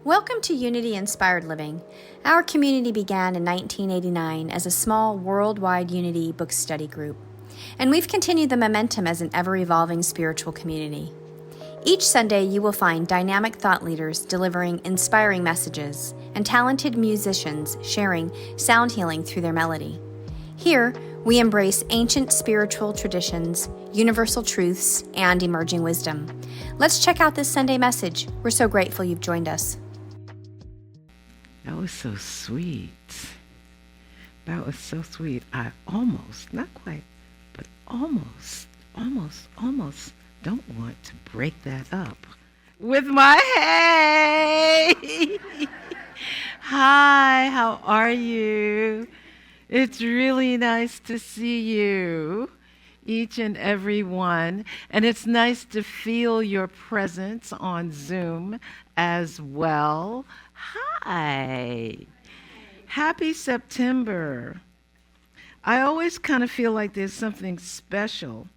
Welcome to Unity Inspired Living. Our community began in 1989 as a small worldwide Unity book study group, and we've continued the momentum as an ever-evolving spiritual community. Each Sunday, you will find dynamic thought leaders delivering inspiring messages and talented musicians sharing sound healing through their melody. Here, we embrace ancient spiritual traditions, universal truths, and emerging wisdom. Let's check out this Sunday message. We're so grateful you've joined us. That was so sweet. That was so sweet. I almost, not quite, but almost don't want to break that up with my hey. Hi, how are you? It's really nice to see you, each and every one. And it's nice to feel your presence on Zoom as well. Hi. Happy September. I always kind of feel like there's something special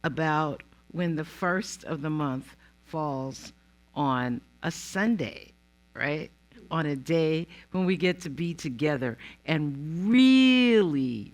about when the first of the month falls on a Sunday, right? On a day when we get to be together and really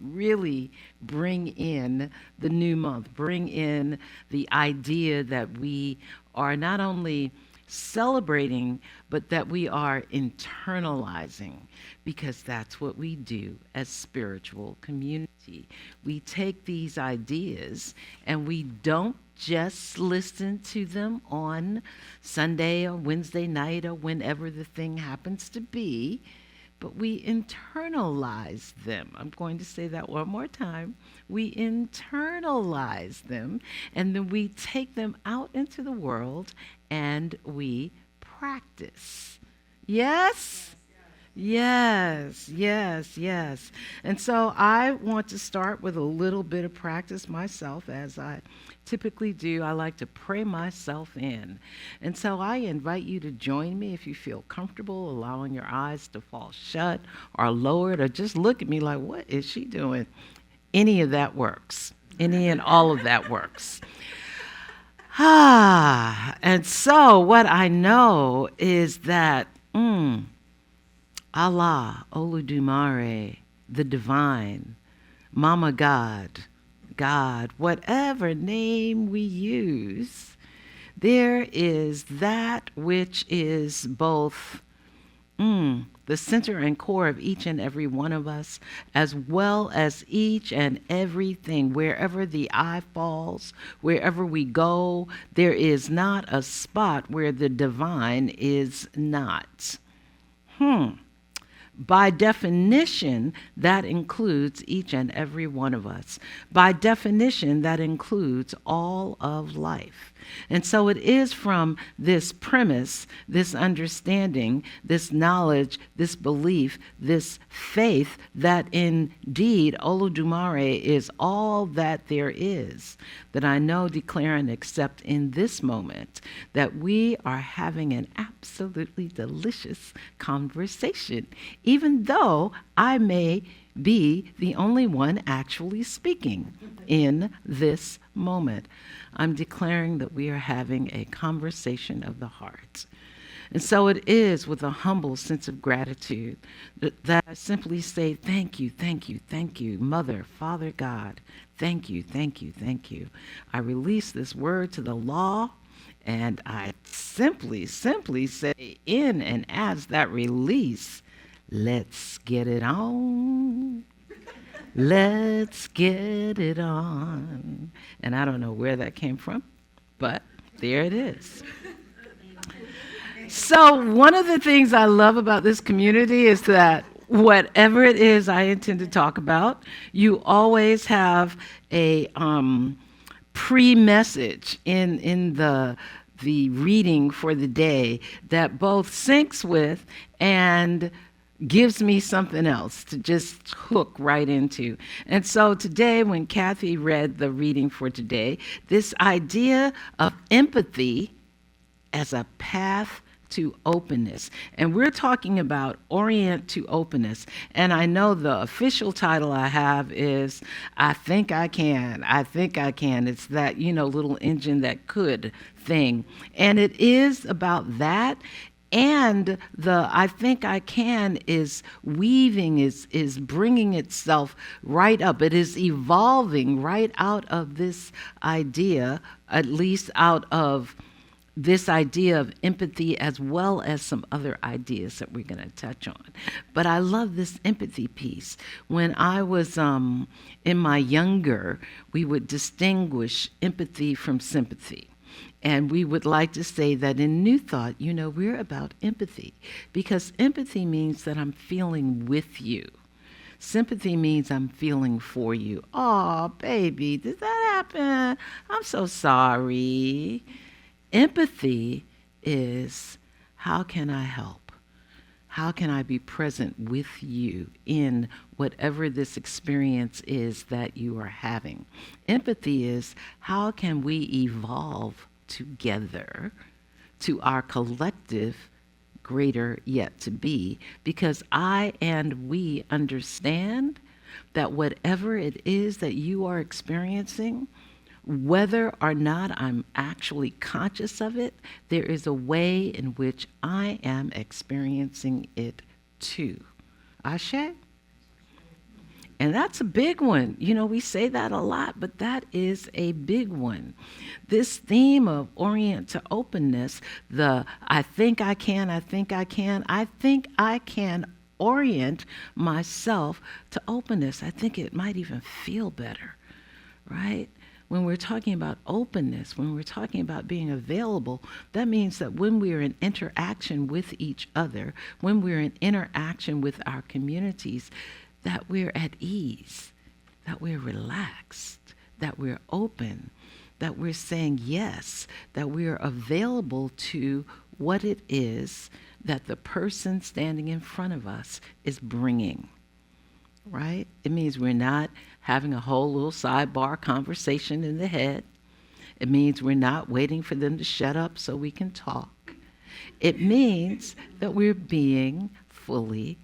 bring in the new month, bring in the idea that we are not only celebrating, but that we are internalizing, because that's what we do as spiritual community. We take these ideas and we don't just listen to them on Sunday or Wednesday night or whenever the thing happens to be, but we internalize them. I'm going to say that one more time. We internalize them, and then we take them out into the world and we practice. Yes? Yes. And so I want to start with a little bit of practice myself, as I typically do. I like to pray myself in. And so I invite you to join me if you feel comfortable, allowing your eyes to fall shut or lowered, or just look at me like, what is she doing? Any of that works. Any and all of that works. And so what I know is that Allah, Oludumare, the divine, Mama God, whatever name we use, there is that which is both the center and core of each and every one of us, as well as each and everything. Wherever the eye falls, wherever we go, there is not a spot where the divine is not. By definition, that includes each and every one of us. By definition, that includes all of life. And so it is from this premise, this understanding, this knowledge, this belief, this faith, that indeed Olodumare is all that there is, that I know, declare, and accept in this moment that we are having an absolutely delicious conversation, even though I may be the only one actually speaking in this moment. I'm declaring that we are having a conversation of the heart. And so it is with a humble sense of gratitude that I simply say, thank you, Mother, Father God, thank you. I release this word to the law, and I simply say in and as that release, let's get it on. Let's get it on. And I don't know where that came from, but there it is. So one of the things I love about this community is that whatever it is I intend to talk about, you always have a pre-message in the reading for the day that both syncs with and gives me something else to just hook right into. And so today, when Kathy read the reading for today, this idea of empathy as a path to openness. And we're talking about orient to openness. And I know the official title I have is I Think I Can. It's that, little engine that could thing. And it is about that. And the I think I can is weaving, is bringing itself right up. It is evolving right out of this idea, at least out of this idea of empathy, as well as some other ideas that we're going to touch on. But I love this empathy piece. When I was in my younger, we would distinguish empathy from sympathy. And we would like to say that in New Thought, we're about empathy, because empathy means that I'm feeling with you. Sympathy means I'm feeling for you. Oh, baby, did that happen? I'm so sorry. Empathy is, how can I help? How can I be present with you in whatever this experience is that you are having? Empathy is, how can we evolve together to our collective greater yet to be? Because I and we understand that whatever it is that you are experiencing, whether or not I'm actually conscious of it, there is a way in which I am experiencing it too. Ashe? And that's a big one. We say that a lot, but that is a big one. This theme of orient to openness, I think I can orient myself to openness. I think it might even feel better, right? When we're talking about openness, when we're talking about being available, that means that when we're in interaction with each other, when we're in interaction with our communities, that we're at ease, that we're relaxed, that we're open, that we're saying yes, that we're available to what it is that the person standing in front of us is bringing. Right? It means we're not having a whole little sidebar conversation in the head. It means we're not waiting for them to shut up so we can talk. It means that we're being fully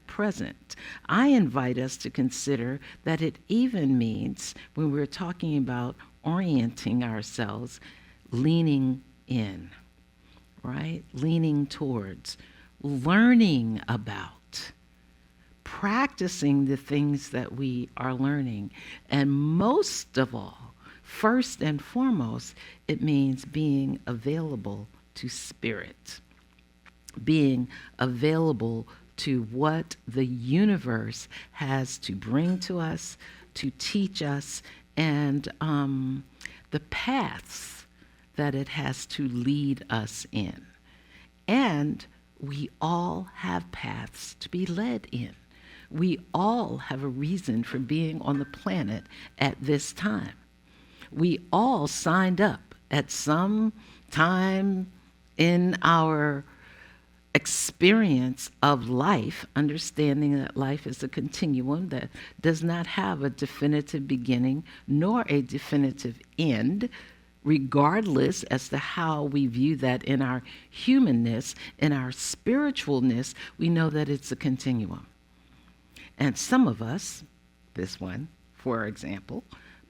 present. I invite us to consider that it even means, when we're talking about orienting ourselves, leaning in, right? Leaning towards, learning about, practicing the things that we are learning. And most of all, first and foremost, it means being available to spirit, being available to what the universe has to bring to us, to teach us, and the paths that it has to lead us in. And we all have paths to be led in. We all have a reason for being on the planet at this time. We all signed up at some time in our experience of life, understanding that life is a continuum that does not have a definitive beginning nor a definitive end, regardless as to how we view that in our humanness, in our spiritualness. We know that it's a continuum. And some of us, this one, for example,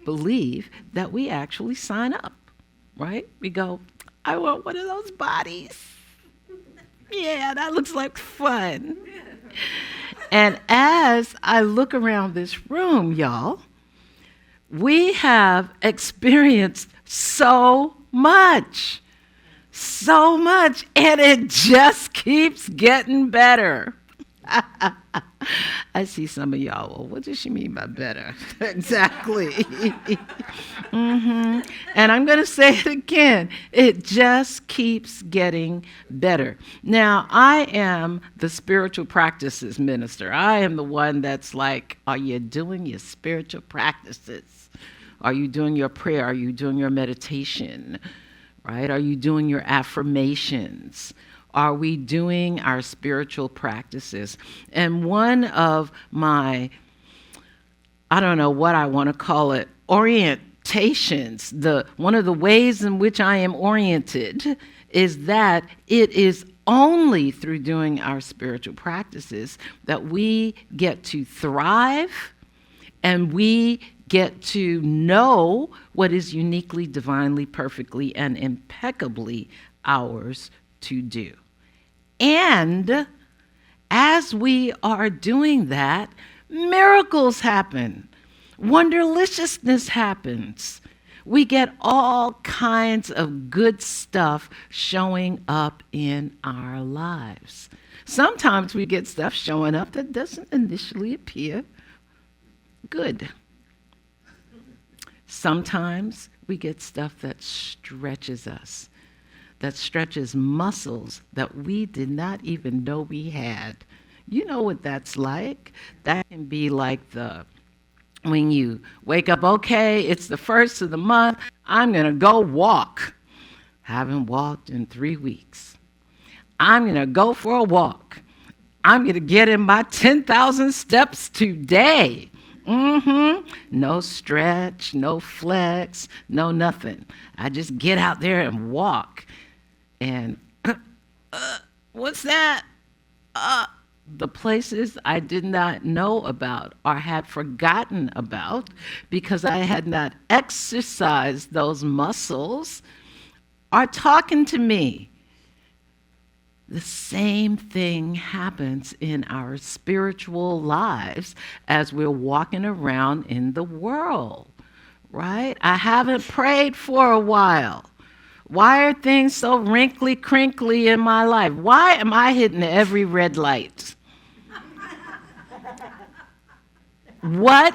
believe that we actually sign up, right? We go, I want one of those bodies. Yeah, that looks like fun. And as I look around this room, y'all, we have experienced so much, and it just keeps getting better. I see some of y'all, well, what does she mean by better? Exactly. And I'm going to say it again. It just keeps getting better. Now, I am the spiritual practices minister. I am the one that's like, are you doing your spiritual practices? Are you doing your prayer? Are you doing your meditation? Right? Are you doing your affirmations? Are we doing our spiritual practices? And one of my, I don't know what I want to call it, orientations, one of the ways in which I am oriented is that it is only through doing our spiritual practices that we get to thrive and we get to know what is uniquely, divinely, perfectly, and impeccably ours to do. And as we are doing that, miracles happen. Wonderliciousness happens. We get all kinds of good stuff showing up in our lives. Sometimes we get stuff showing up that doesn't initially appear good. Sometimes we get stuff that stretches us, that stretches muscles that we did not even know we had. You know what that's like? That can be like when you wake up, okay, it's the first of the month, I'm going to go walk. Haven't walked in 3 weeks. I'm going to go for a walk. I'm going to get in my 10,000 steps today. No stretch, no flex, no nothing. I just get out there and walk. And what's that? The places I did not know about or had forgotten about because I had not exercised those muscles are talking to me. The same thing happens in our spiritual lives as we're walking around in the world, right? I haven't prayed for a while. Why are things so wrinkly, crinkly in my life? Why am I hitting every red light? Why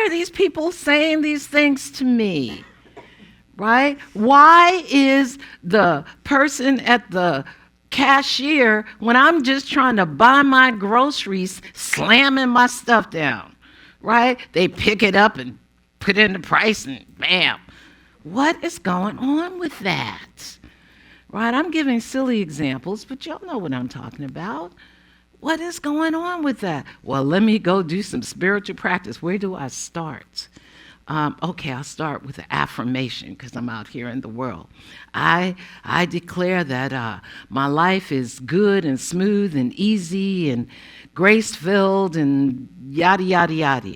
are these people saying these things to me? Right? Why is the person at the cashier, when I'm just trying to buy my groceries, slamming my stuff down? Right? They pick it up and put in the price and bam. What is going on with that? Right? I'm giving silly examples, but y'all know what I'm talking about. What is going on with that? Well, let me go do some spiritual practice. Where do I start? Okay, I'll start with an affirmation because I'm out here in the world. I declare that my life is good and smooth and easy and grace-filled and yada, yada, yada.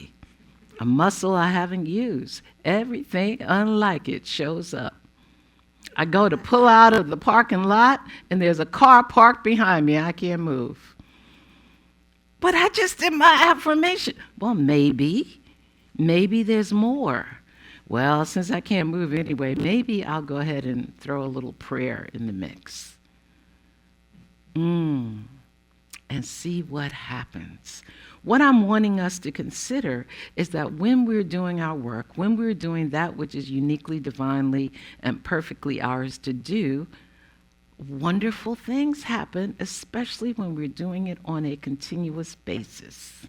A muscle I haven't used. Everything unlike it shows up. I go to pull out of the parking lot and there's a car parked behind me. I can't move. But I just did my affirmation. Well, maybe there's more. Well, since I can't move anyway, maybe I'll go ahead and throw a little prayer in the mix. And see what happens. What I'm wanting us to consider is that when we're doing our work, when we're doing that which is uniquely, divinely, and perfectly ours to do, wonderful things happen, especially when we're doing it on a continuous basis.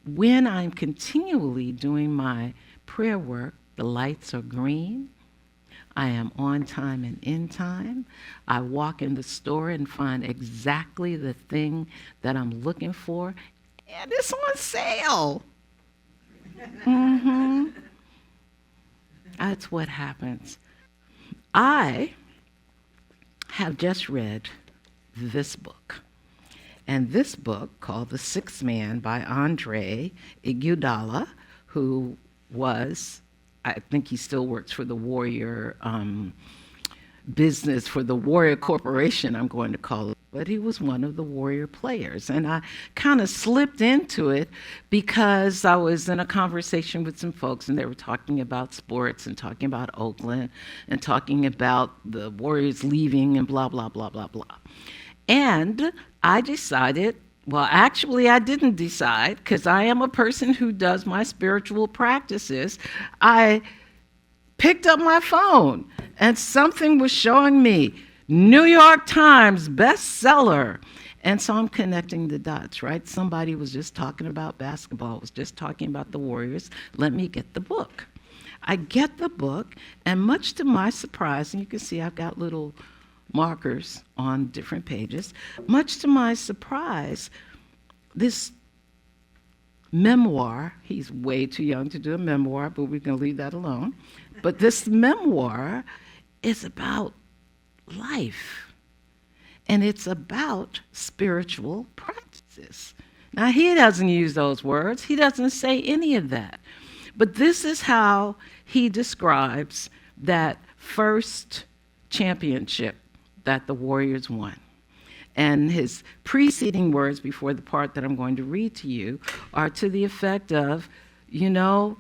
When I'm continually doing my prayer work, the lights are green. I am on time and in time. I walk in the store and find exactly the thing that I'm looking for, and it's on sale. That's what happens. I have just read this book. And this book, called The Sixth Man by Andre Iguodala, who was, I think he still works for the Warrior business, for the Warrior Corporation, I'm going to call it, but he was one of the Warrior players. And I kind of slipped into it because I was in a conversation with some folks and they were talking about sports and talking about Oakland and talking about the Warriors leaving and blah, blah, blah, blah, blah. And I decided, well, actually I didn't decide because I am a person who does my spiritual practices. I picked up my phone and something was showing me New York Times bestseller. And so I'm connecting the dots, right? Somebody was just talking about basketball, was just talking about the Warriors. Let me get the book. I get the book, and much to my surprise, and you can see I've got little markers on different pages. Much to my surprise, this memoir, he's way too young to do a memoir, but we're going to leave that alone. But this memoir is about life, and it's about spiritual practices. Now, he doesn't use those words. He doesn't say any of that. But this is how he describes that first championship that the Warriors won. And his preceding words before the part that I'm going to read to you are to the effect of, you know,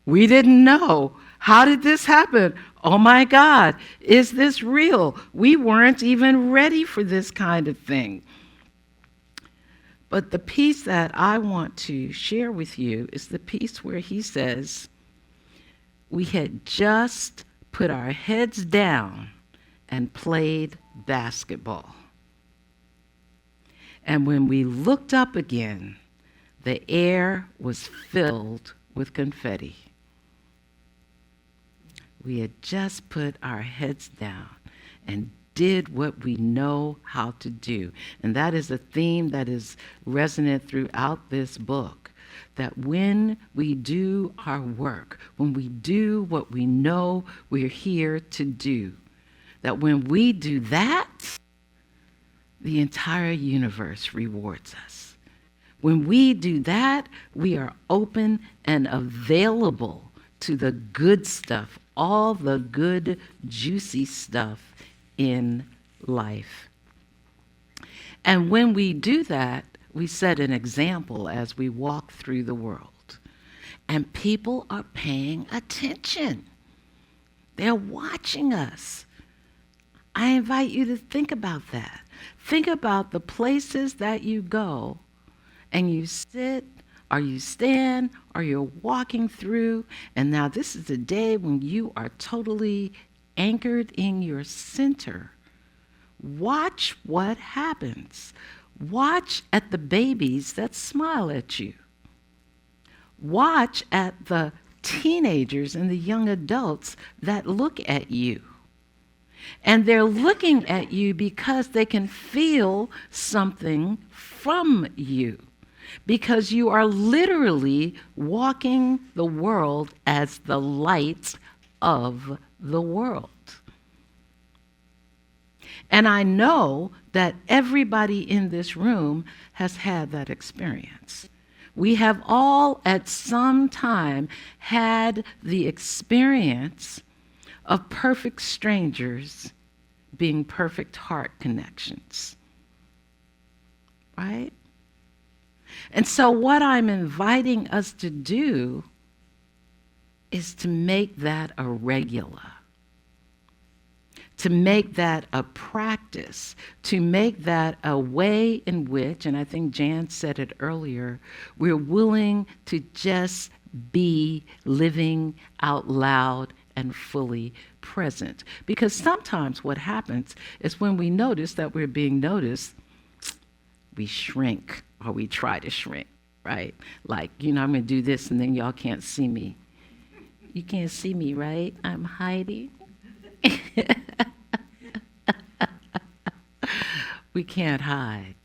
we didn't know. How did this happen? Oh my God, is this real? We weren't even ready for this kind of thing. But the piece that I want to share with you is the piece where he says, we had just put our heads down and played basketball. And when we looked up again, the air was filled with confetti. We had just put our heads down and did what we know how to do. And that is a theme that is resonant throughout this book, that when we do our work, when we do what we know we're here to do, that when we do that, the entire universe rewards us. When we do that, we are open and available to the good stuff, all the good, juicy stuff in life. And when we do that, we set an example as we walk through the world. And people are paying attention. They're watching us. I invite you to think about that. Think about the places that you go and you sit or you stand or you're walking through. And now this is a day when you are totally anchored in your center. Watch what happens. Watch at the babies that smile at you. Watch at the teenagers and the young adults that look at you. And they're looking at you because they can feel something from you, because you are literally walking the world as the light of the world. And I know that everybody in this room has had that experience. We have all at some time had the experience of perfect strangers being perfect heart connections, right? And so what I'm inviting us to do is to make that a regular, to make that a practice, to make that a way in which, and I think Jan said it earlier, we're willing to just be living out loud and fully present. Because sometimes what happens is when we notice that we're being noticed, we shrink, or we try to shrink, right? Like, I'm going to do this and then y'all can't see me. You can't see me, right? I'm hiding. We can't hide.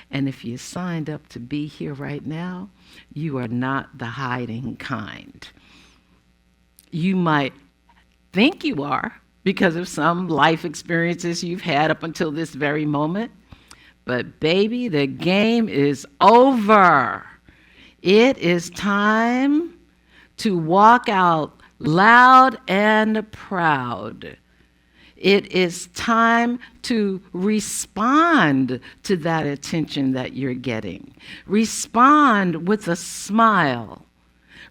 And if you signed up to be here right now, you are not the hiding kind. You might think you are because of some life experiences you've had up until this very moment. But baby, the game is over. It is time to walk out loud and proud. It is time to respond to that attention that you're getting. Respond with a smile.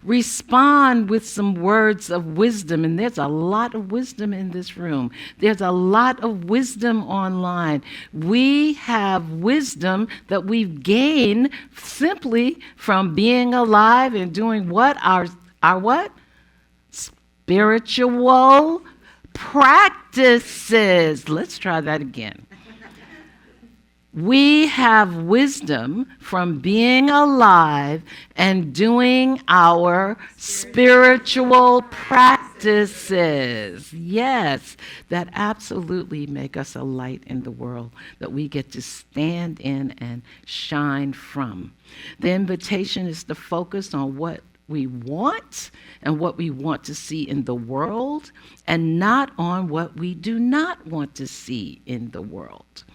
Respond with some words of wisdom. And there's a lot of wisdom in this room. There's a lot of wisdom online. We have wisdom that we've gained simply from being alive and doing what? Our what? Spiritual practices. Let's try that again. We have wisdom from being alive and doing our spiritual practices. Yes, that absolutely make us a light in the world that we get to stand in and shine from. The invitation is to focus on what we want and what we want to see in the world, and not on what we do not want to see in the world.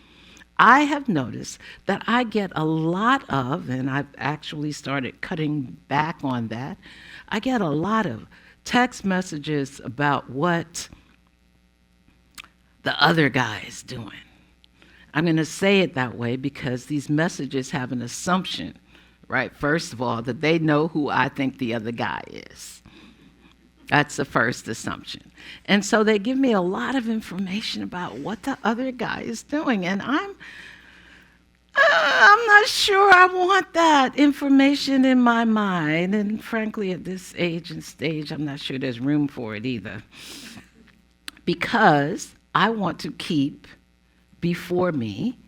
I have noticed that I get a lot of, and I've actually started cutting back on that, I get a lot of text messages about what the other guy is doing. I'm going to say it that way because these messages have an assumption, right? First of all, that they know who I think the other guy is. That's the first assumption. And so they give me a lot of information about what the other guy is doing. And I'm not sure I want that information in my mind. And frankly, at this age and stage, I'm not sure there's room for it either. Because I want to keep before me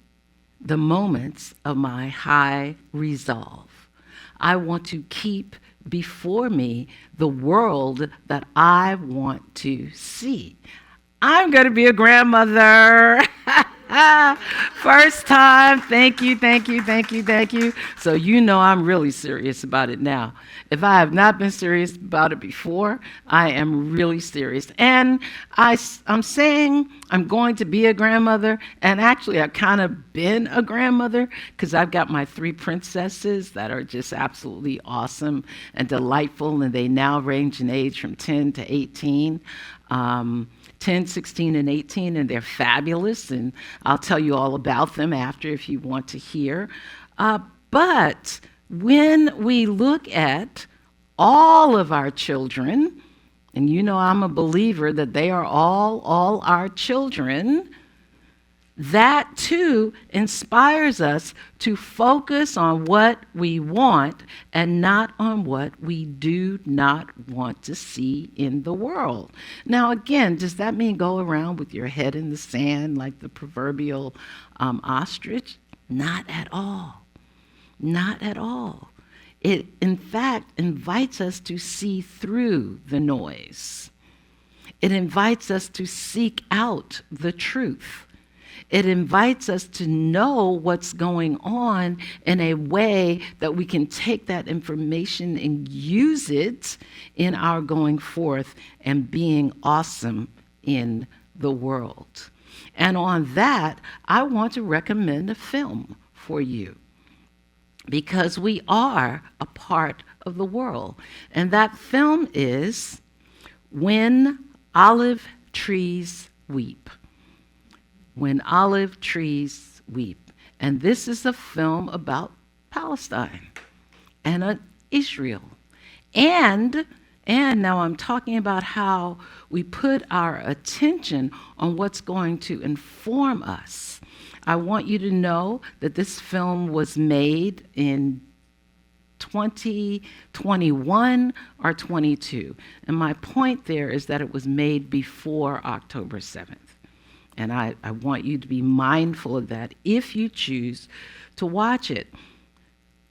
the moments of my high resolve. I want to keep before me the world that I want to see. I'm going to be a grandmother. First time. Thank you, thank you, thank you, thank you. So you know I'm really serious about it now. If I have not been serious about it before, I am really serious. And I'm saying I'm going to be a grandmother, and actually I've kind of been a grandmother because I've got my 3 princesses that are just absolutely awesome and delightful, and they now range in age from 10 to 18. 10, 16, and 18, and they're fabulous, and I'll tell you all about them after if you want to hear. But when we look at all of our children, and you know I'm a believer that they are all our children, that too inspires us to focus on what we want and not on what we do not want to see in the world. Now, again, does that mean go around with your head in the sand like the proverbial ostrich? Not at all. Not at all. It, in fact, invites us to see through the noise. It invites us to seek out the truth. It invites us to know what's going on in a way that we can take that information and use it in our going forth and being awesome in the world. And on that, I want to recommend a film for you because we are a part of the world. And that film is When Olive Trees Weep. When Olive Trees Weep. And this is a film about Palestine and Israel. And now I'm talking about how we put our attention on what's going to inform us. I want you to know that this film was made in 2021 or 22. And my point there is that it was made before October 7th. And I want you to be mindful of that if you choose to watch it.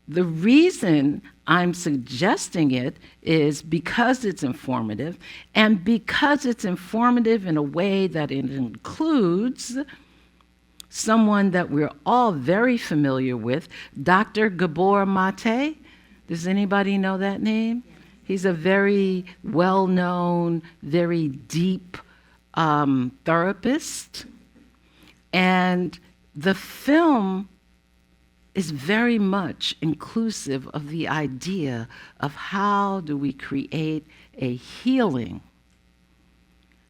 The reason I'm suggesting it is because it's informative, and because it's informative in a way that it includes someone that we're all very familiar with, Dr. Gabor Mate. Does anybody know that name? He's a very well-known, very deep therapist. And the film is very much inclusive of the idea of how do we create a healing?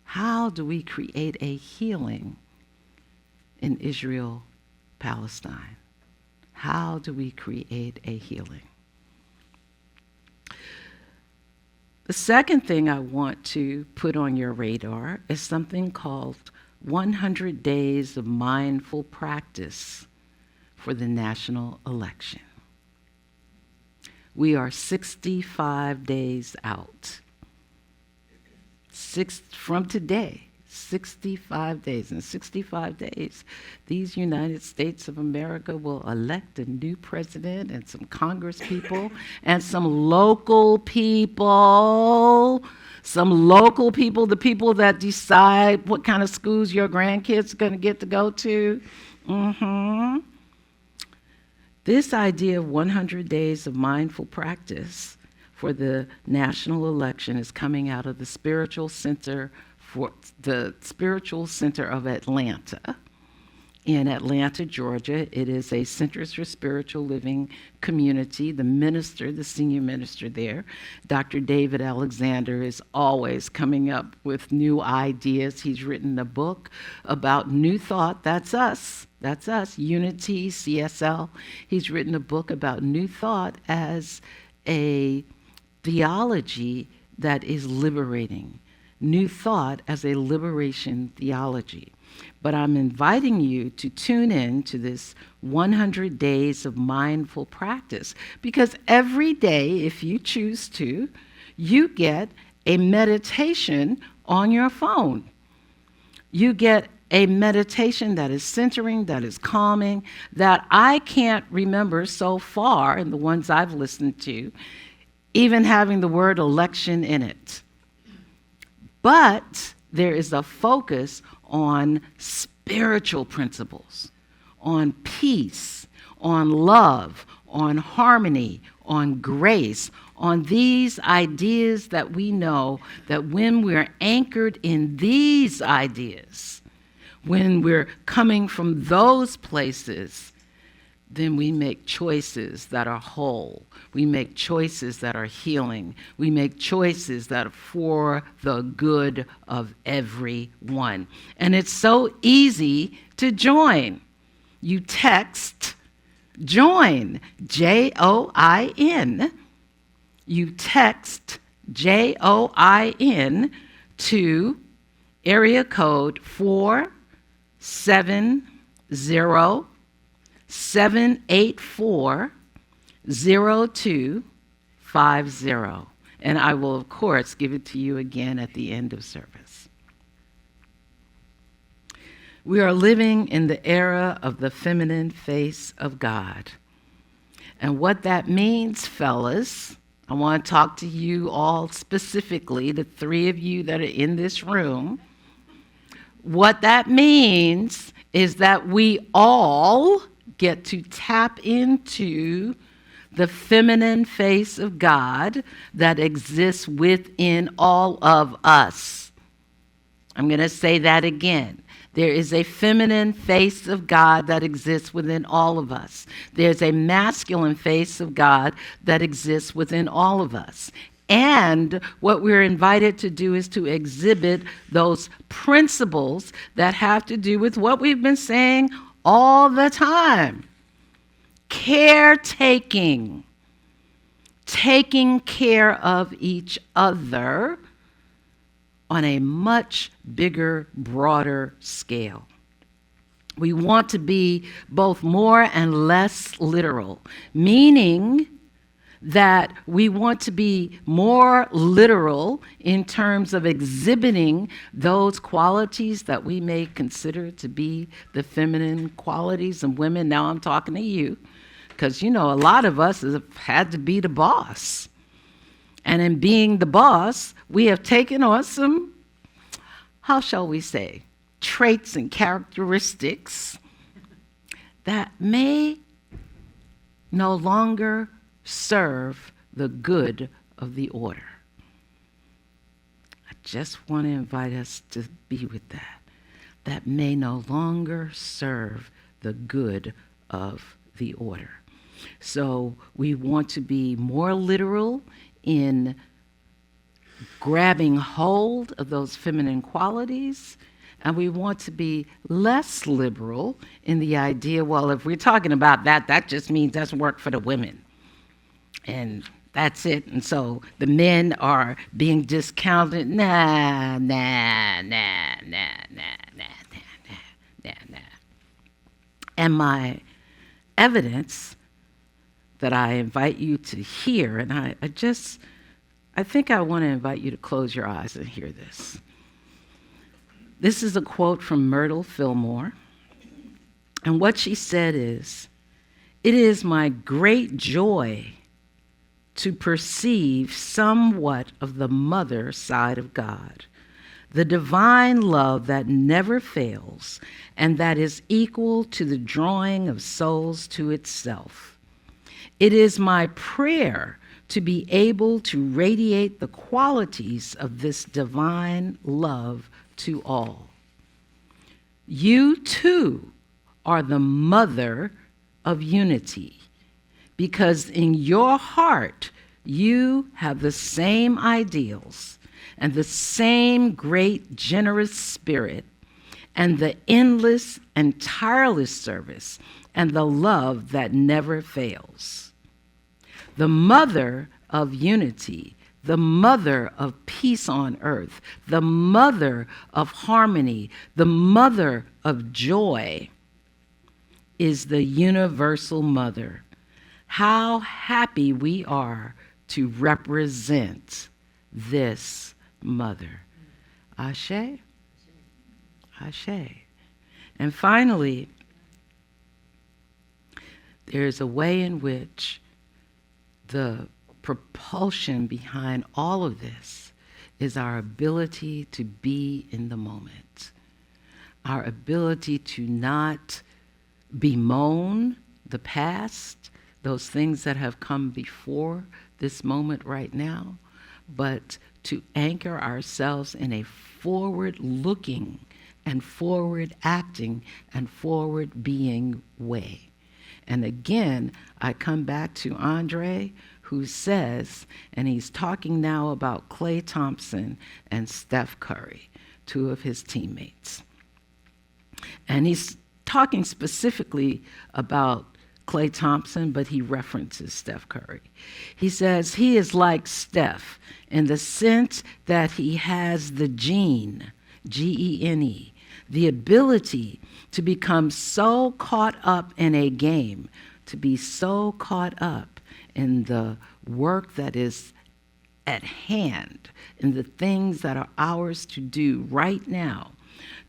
How do we create a healing in Israel, Palestine? How do we create a healing? The second thing I want to put on your radar is something called 100 Days of Mindful Practice for the national election. We are 65 days out. From today, 65 days. In 65 days, these United States of America will elect a new president and some Congress people and some local people, the people that decide what kind of schools your grandkids are going to get to go to. This idea of 100 days of mindful practice for the national election is coming out of the Spiritual Center of Atlanta. in Atlanta, Georgia. It is a Centers for Spiritual Living community. The minister, the senior minister there, Dr. David Alexander, is always coming up with new ideas. He's written a book about New Thought. That's us. That's us. Unity, CSL. He's written a book about New Thought as a theology that is liberating. New Thought as a liberation theology. But I'm inviting you to tune in to this 100 days of mindful practice, because every day, if you choose to, you get a meditation on your phone. You get a meditation that is centering, that is calming, that I can't remember so far in the ones I've listened to, even having the word election in it. But there is a focus on spiritual principles, on peace, on love, on harmony, on grace, on these ideas that we know that when we're anchored in these ideas, when we're coming from those places, then we make choices that are whole. We make choices that are healing. We make choices that are for the good of everyone. And it's so easy to join. You text JOIN, JOIN. You text JOIN to area code 470-784-0250. And I will, of course, give it to you again at the end of service. We are living in the era of the feminine face of God. And what that means, fellas, I want to talk to you all specifically, the three of you that are in this room. What that means is that we all get to tap into the feminine face of God that exists within all of us. I'm going to say that again. There is a feminine face of God that exists within all of us. There's a masculine face of God that exists within all of us. And what we're invited to do is to exhibit those principles that have to do with what we've been saying all the time. Caretaking. Taking care of each other on a much bigger, broader scale. We want to be both more and less literal, meaning that we want to be more literal in terms of exhibiting those qualities that we may consider to be the feminine qualities in women. Now I'm talking to you, because, you know, a lot of us have had to be the boss. And in being the boss, we have taken on some, how shall we say, traits and characteristics that may no longer serve the good of the order. I just want to invite us to be with that. That may no longer serve the good of the order. So we want to be more literal in grabbing hold of those feminine qualities, and we want to be less liberal in the idea, well, if we're talking about that, that just means that's work for the women. And that's it. And so the men are being discounted. Nah. And my evidence that I invite you to hear, and I think I want to invite you to close your eyes and hear this. This is a quote from Myrtle Fillmore. And what she said is, "It is my great joy to perceive somewhat of the mother side of God, the divine love that never fails and that is equal to the drawing of souls to itself. It is my prayer to be able to radiate the qualities of this divine love to all. You too are the mother of unity, because in your heart you have the same ideals and the same great generous spirit and the endless and tireless service and the love that never fails. The mother of unity, the mother of peace on earth, the mother of harmony, the mother of joy is the universal mother. How happy we are to represent this mother. Ashe? Ashe. And finally, there's a way in which the propulsion behind all of this is our ability to be in the moment, our ability to not bemoan the past, those things that have come before this moment right now, but to anchor ourselves in a forward-looking and forward-acting and forward-being way. And again, I come back to Andre, who says, and he's talking now about Klay Thompson and Steph Curry, two of his teammates. And he's talking specifically about Klay Thompson, but he references Steph Curry. He says he is like Steph in the sense that he has the gene, G-E-N-E, the ability to become so caught up in a game, to be so caught up in the work that is at hand, in the things that are ours to do right now,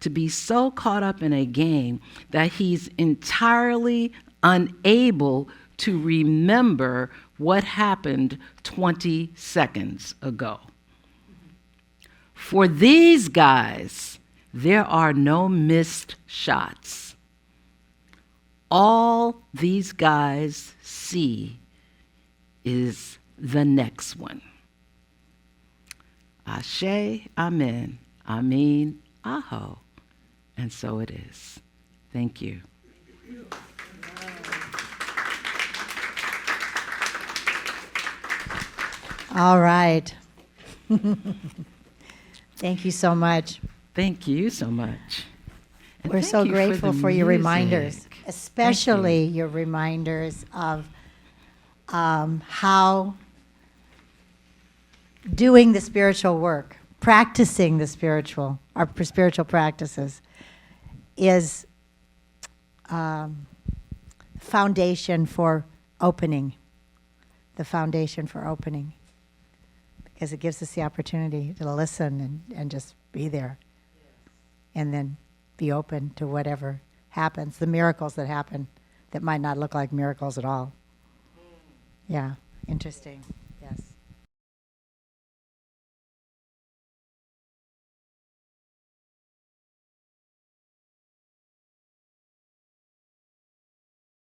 to be so caught up in a game that he's entirely unable to remember what happened 20 seconds ago. For these guys, there are no missed shots. All these guys see is the next one. Ashe, amen, amin, aho. And so it is. Thank you. All right. Thank you so much. Thank you so much. And We're thank so you grateful the for your music. reminders, especially your reminders of how doing the spiritual work, practicing the spiritual, our spiritual practices, is foundation for opening, the foundation for opening, because it gives us the opportunity to listen and just be there, and then be open to whatever happens, the miracles that happen that might not look like miracles at all. Yeah, interesting.